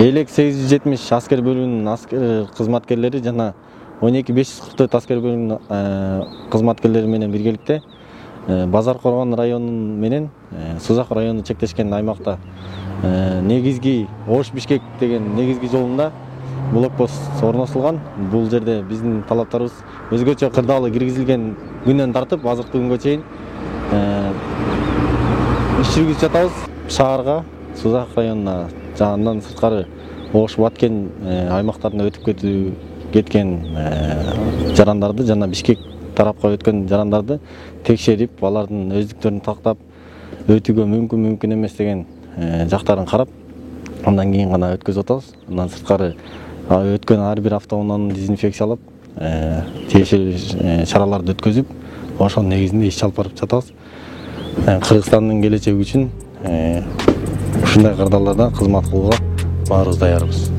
Элек 870 аскер бөлүгүнүн аскер кызматкерлери жана 12544 аскер бөлүгүнүн кызматкерлери менен биргеликте Базар Коргон районунун менен Сузак району чектешкен аймакта негизги Ош-Бишкек деген негизги жолунда блокпост орнотулган. Бул жерде биздин талаптарыбыз өзгөчө кырдаалы киргизилген күндөн тартып азыркы күнгө чейин иш жүргүзүп жатабыз. Шаарга, Сузак районуна жана андан сырткары Ош, Баткен аймактарына өтүп кеткен жарандарды жана Бишкек тарапка өткөн жарандарды текшерип, алардын өздүктөрүн тактап өтүүгө мүмкүн эмес деген жактарын карап, андан кийин гана өткөзүп атабыз. Андан сырткары өткөн ар бир автоунааны дезинфекциялап, тиешелүү чараларды өткөзүп, ошонун негизинде иш алып барып жатабыз. Кыргызстандын келечеги үчүн ушундай кырдаалдарда кызмат кылууга баарыбыз даярбыз.